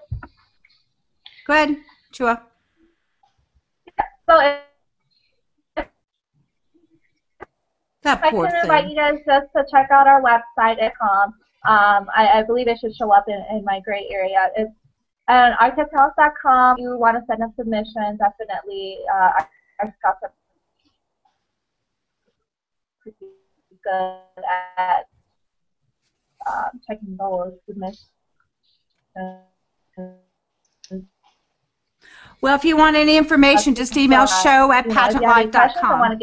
Go ahead, Chua. So that poor I can invite you guys just to check out our website. I believe it should show up in my gray area. It's arquettehouse.com. You want to send a submission, definitely. Our scouts are pretty good at checking those submissions. Well, if you want any information, just email show@PageantLIVE.com.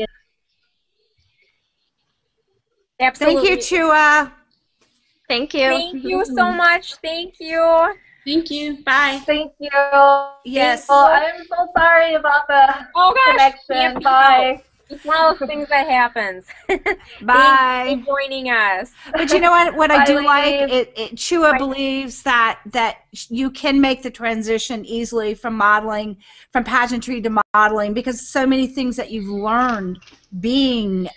Absolutely. Thank you, Chua. Thank you. Thank you so much. Thank you. Thank you. Bye. Thank you. Yes. Well, I'm so sorry about the connection. Bye. It's one of those things that happens. Bye. Thanks for joining us. But you know what? What I do ladies. like, Chua believes that you can make the transition easily from modeling, from pageantry to modeling, because so many things that you've learned being,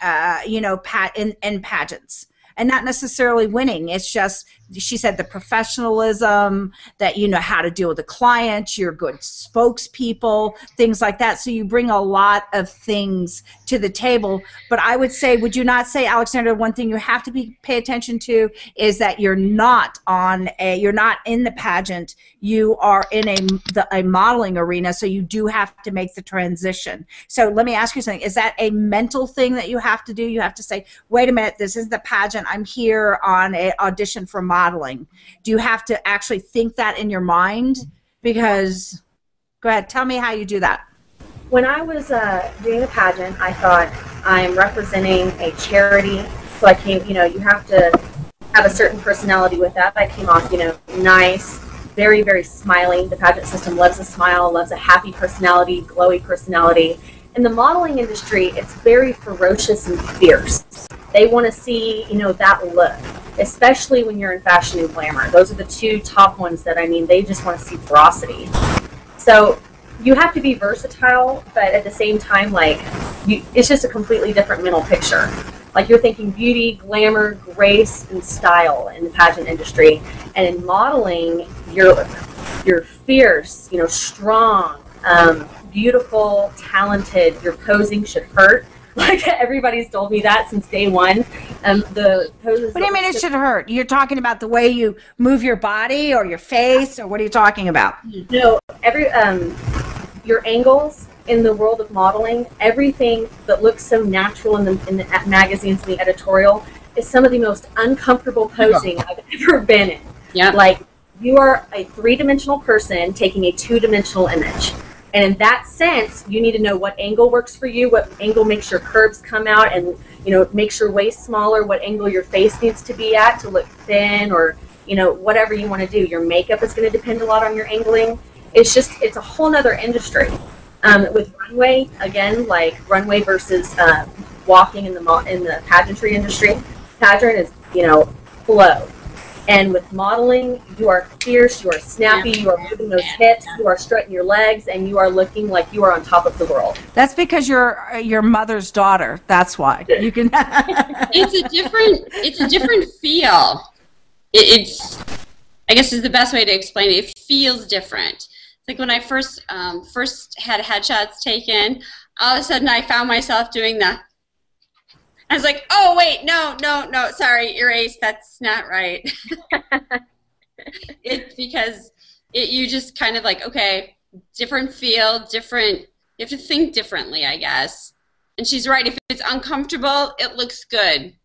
you know, in pageants. And not necessarily winning. It's just, she said, the professionalism, that you know how to deal with the client, you're good spokespeople, things like that. So you bring a lot of things to the table. But I would say, would you not say, Alexander, one thing you have to pay attention to is that you're not you're not in the pageant. You are in a modeling arena, so you do have to make the transition. So let me ask you something. Is that a mental thing that you have to do? You have to say, wait a minute, this is the pageant. I'm here on an audition for modeling. Do you have to actually think that in your mind? Because, go ahead, tell me how you do that. When I was doing the pageant, I thought, I'm representing a charity, so I came, you know, you have to have a certain personality with that. I came off, you know, nice, very, very smiling. The pageant system loves a smile, loves a happy personality, glowy personality. In the modeling industry, it's very ferocious and fierce. They want to see, you know, that look, especially when you're in fashion and glamour. Those are the two top ones that, I mean, they just want to see ferocity. So you have to be versatile, but at the same time, like, it's just a completely different mental picture. Like, you're thinking beauty, glamour, grace, and style in the pageant industry. And in modeling, you're fierce, you know, strong, beautiful, talented. Your posing should hurt. Like, everybody's told me that since day one. The poses. What do you mean it should hurt? You're talking about the way you move your body or your face, or what are you talking about? No, your angles in the world of modeling, everything that looks so natural in the magazines and the editorial is some of the most uncomfortable posing I've ever been in. Yeah. Like, you are a three-dimensional person taking a two-dimensional image. And in that sense, you need to know what angle works for you, what angle makes your curves come out, and, you know, makes your waist smaller, what angle your face needs to be at to look thin, or, you know, whatever you want to do. Your makeup is going to depend a lot on your angling. It's a whole nother industry. With runway, again, like runway versus walking in the pageantry industry, pageant is, you know, flow. And with modeling, you are fierce, you are snappy, you are moving those hips, you are strutting your legs, and you are looking like you are on top of the world. That's because you're your mother's daughter. That's why you can. It's a different feel. I guess is the best way to explain it. It feels different. It's like when I first had headshots taken, all of a sudden I found myself doing the. I was like, oh, wait, no, sorry, erase, that's not right. It's because you just kind of like, okay, different feel, different, you have to think differently, I guess. And she's right, if it's uncomfortable, it looks good.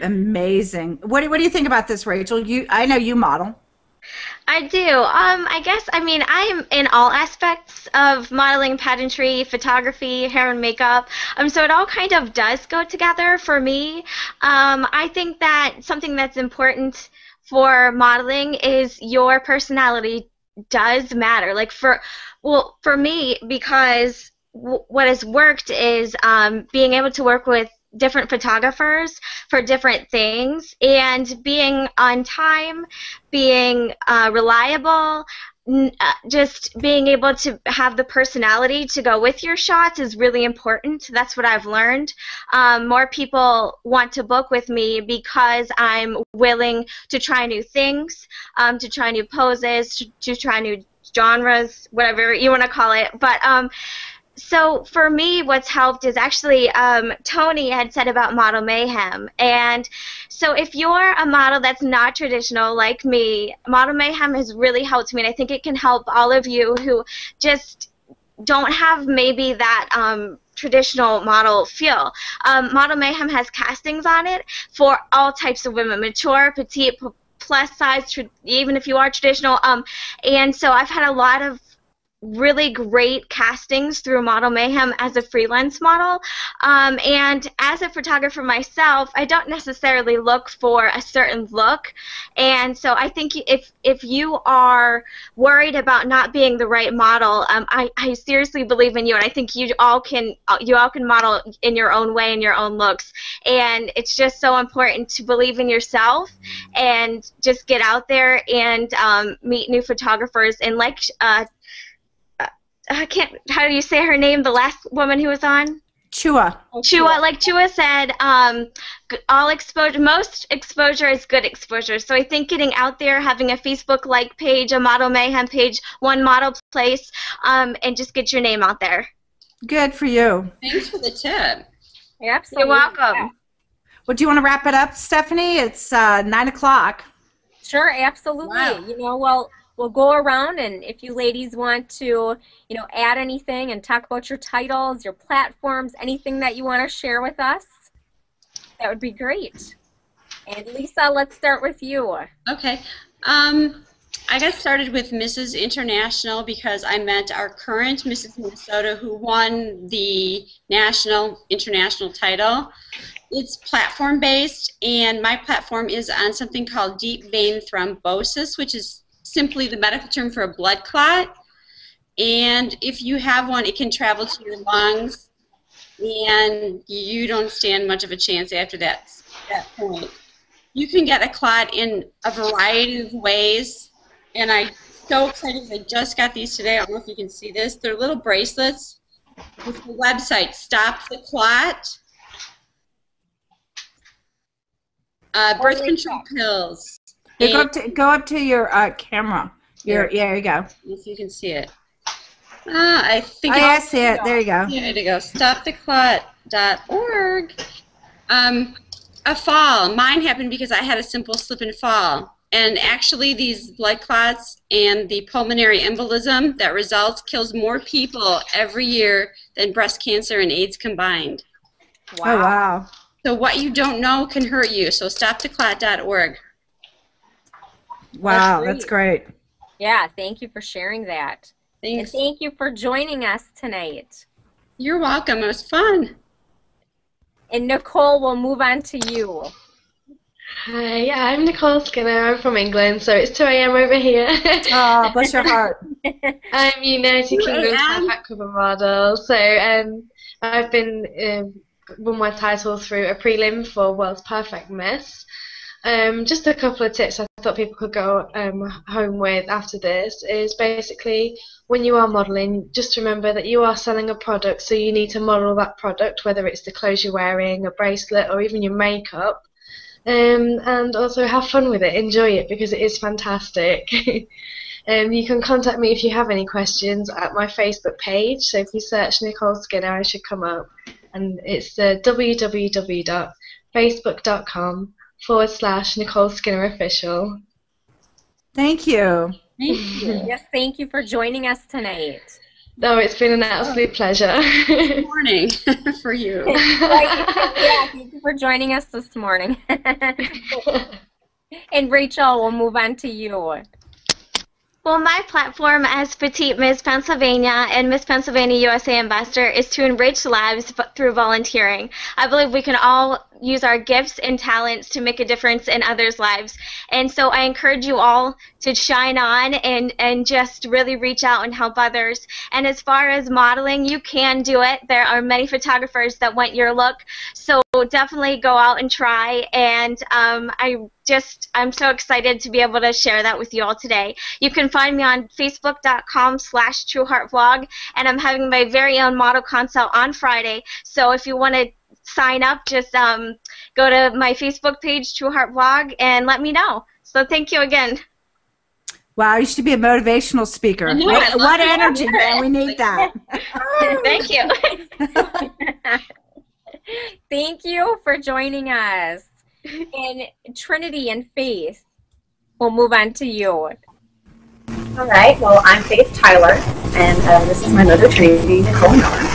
Amazing. What do you think about this, Rachel? I know you model. I do. I guess, I mean, I am in all aspects of modeling, pageantry, photography, hair and makeup. So it all kind of does go together for me. I think that something that's important for modeling is your personality does matter. Like for me, because what has worked is being able to work with different photographers for different things, and being on time, being reliable, just being able to have the personality to go with your shots is really important. That's what I've learned. More people want to book with me because I'm willing to try new things, to try new poses, to try new genres, whatever you want to call it. But so for me, what's helped is actually Tony had said about Model Mayhem. And so if you're a model that's not traditional like me, Model Mayhem has really helped me, and I think it can help all of you who just don't have maybe that traditional model feel. Model Mayhem has castings on it for all types of women, mature, petite, plus size, even if you are traditional. And so I've had a lot of really great castings through Model Mayhem as a freelance model, and as a photographer myself, I don't necessarily look for a certain look, and so I think if you are worried about not being the right model, I seriously believe in you, and I think you all can model in your own way, in your own looks, and it's just so important to believe in yourself and just get out there and meet new photographers. And like I can't, how do you say her name, the last woman who was on? Chua. Chua, like Chua said, most exposure is good exposure. So I think getting out there, having a Facebook-like page, a Model Mayhem page, one model place, and just get your name out there. Good for you. Thanks for the tip. You're welcome. Well, do you want to wrap it up, Stephanie? It's 9 o'clock. Sure, absolutely. Wow. You know, we'll go around, and if you ladies want to, you know, add anything and talk about your titles, your platforms, anything that you want to share with us, that would be great. And Lisa, let's start with you. Okay. I got started with Mrs. International because I met our current Mrs. Minnesota who won the international title. It's platform-based, and my platform is on something called deep vein thrombosis, which is simply the medical term for a blood clot. And if you have one, it can travel to your lungs, and you don't stand much of a chance after that point. You can get a clot in a variety of ways, and I so excited. I just got these today. I don't know if you can see this. They're little bracelets with the website Stop the Clot. Birth control pills. Hey, go up to your camera. There you go. If you can see it. I think I see it. There you go. There you go. StopTheClot.org. A fall. Mine happened because I had a simple slip and fall. And actually, these blood clots and the pulmonary embolism that results kills more people every year than breast cancer and AIDS combined. Wow. Oh, wow. So what you don't know can hurt you. So StopTheClot.org. Wow, that's great. Yeah, thank you for sharing that. Thanks. And thank you for joining us tonight. You're welcome. It was fun. And Nicole, we'll move on to you. Hi, I'm Nicole Skinner. I'm from England, so it's 2 a.m. over here. Oh, bless your heart. I'm United Kingdom's perfect cover model. So I've been won my title through a prelim for World's Perfect Miss. Just a couple of tips I thought people could go home with after this is basically when you are modelling, just remember that you are selling a product, so you need to model that product, whether it's the clothes you're wearing, a bracelet, or even your makeup. And also have fun with it, enjoy it, because it is fantastic. You can contact me if you have any questions at my Facebook page, so if you search Nicole Skinner I should come up, and it's www.facebook.com/Nicole Skinner Official. Thank you. Thank you. Yes, thank you for joining us tonight. No, it's been an absolute pleasure. Good morning for you. Yeah, thank you for joining us this morning. And Rachel, we'll move on to you. Well, my platform as Petite Miss Pennsylvania and Miss Pennsylvania USA Ambassador is to enrich lives through volunteering. I believe we can all use our gifts and talents to make a difference in others' lives. And so I encourage you all to shine on and just really reach out and help others. And as far as modeling, you can do it. There are many photographers that want your look. So definitely go out and try. And I'm so excited to be able to share that with you all today. You can find me on facebook.com/trueheartvlog, and I'm having my very own model consult on Friday. So if you want to sign up, just go to my Facebook page, True Heart Vlog, and let me know. So thank you again. Wow, you should be a motivational speaker. What energy, man. We need that. Thank you. Thank you for joining us. And Trinity and Faith, we'll move on to you. All right, well, I'm Faith Tyler, and this is my mother, Trinity Nicole Miller,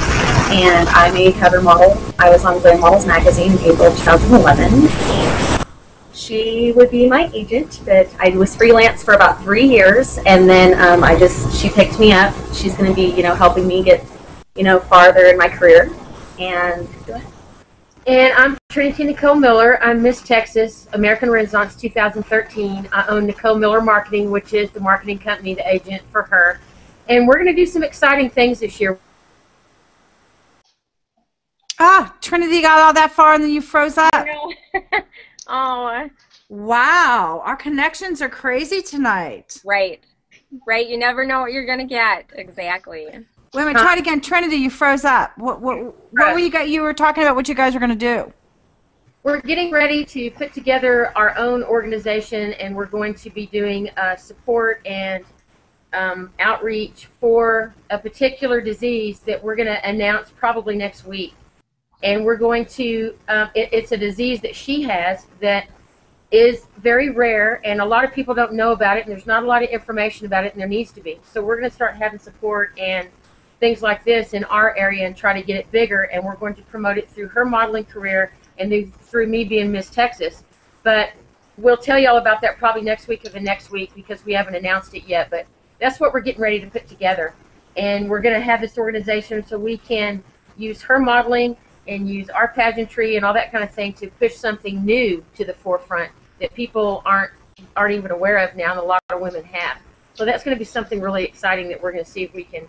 and I'm a cover model. I was on Glam Models magazine in April of 2011. She would be my agent, but I was freelance for about 3 years, and then she picked me up. She's going to be, helping me get, farther in my career. And go ahead. And I'm Trinity Nicole Miller. I'm Miss Texas American Renaissance 2013. I own Nicole Miller Marketing, which is the marketing company, the agent for her. And we're going to do some exciting things this year. Ah, Trinity got all that far and then you froze up. Oh. Wow, our connections are crazy tonight. Right. You never know what you're going to get. Exactly. Wait a minute, try it again. Trinity, you froze up. What were you were talking about what you guys were going to do? We're getting ready to put together our own organization, and we're going to be doing support and outreach for a particular disease that we're going to announce probably next week. And we're going to, it's a disease that she has that is very rare, and a lot of people don't know about it, and there's not a lot of information about it, and there needs to be. So we're going to start having support and things like this in our area and try to get it bigger, and we're going to promote it through her modeling career and through me being Miss Texas. But we'll tell you all about that probably next week or the next week because we haven't announced it yet, but that's what we're getting ready to put together. And we're going to have this organization so we can use her modeling and use our pageantry and all that kind of thing to push something new to the forefront that people aren't even aware of now, and a lot of women have. So that's going to be something really exciting that we're going to see if we can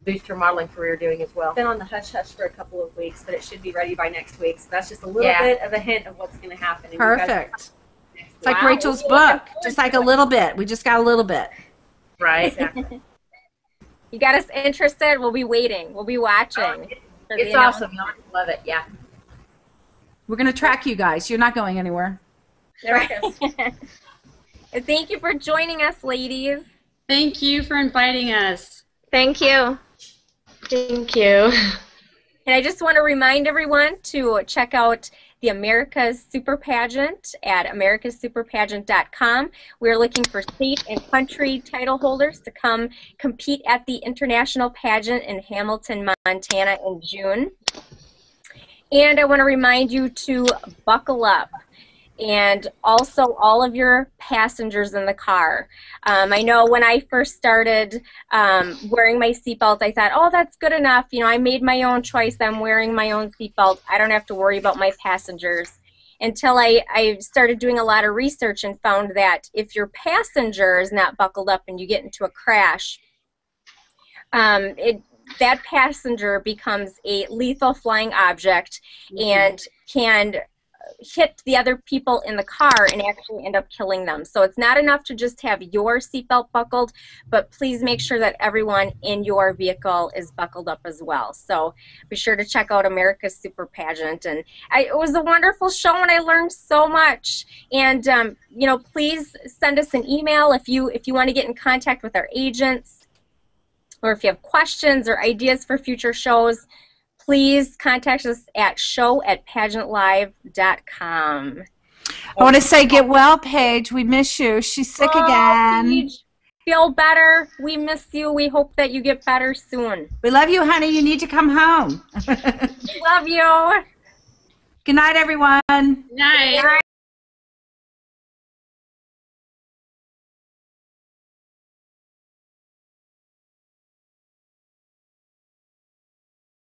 boost her modeling career doing as well. Been on the hush-hush for a couple of weeks, but it should be ready by next week. So that's just a little bit of a hint of what's going to happen. Perfect. It's like Rachel's book, just like a little bit. We just got a little bit. Right. You got us interested. We'll be waiting. We'll be watching. It's awesome. Y'all love it. Yeah. We're going to track you guys. You're not going anywhere. There it is. Thank you for joining us, ladies. Thank you for inviting us. Thank you. Thank you. And I just want to remind everyone to check out the America's Super Pageant at americasuperpageant.com. We're looking for state and country title holders to come compete at the International Pageant in Hamilton, Montana in June. And I want to remind you to buckle up. And also all of your passengers in the car. I know when I first started wearing my seatbelt, I thought, oh, that's good enough. You know, I made my own choice. I'm wearing my own seatbelt. I don't have to worry about my passengers. Until I started doing a lot of research and found that if your passenger is not buckled up and you get into a crash, that passenger becomes a lethal flying object and can hit the other people in the car and actually end up killing them. So it's not enough to just have your seatbelt buckled, but please make sure that everyone in your vehicle is buckled up as well. So be sure to check out America's Super Pageant. And it was a wonderful show, and I learned so much. And you know, please send us an email if you want to get in contact with our agents, or if you have questions or ideas for future shows. Please contact us at show@PageantLIVE.com. I want to say get well, Paige. We miss you. She's sick again. Paige, feel better. We miss you. We hope that you get better soon. We love you, honey. You need to come home. Love you. Good night, everyone. Good night.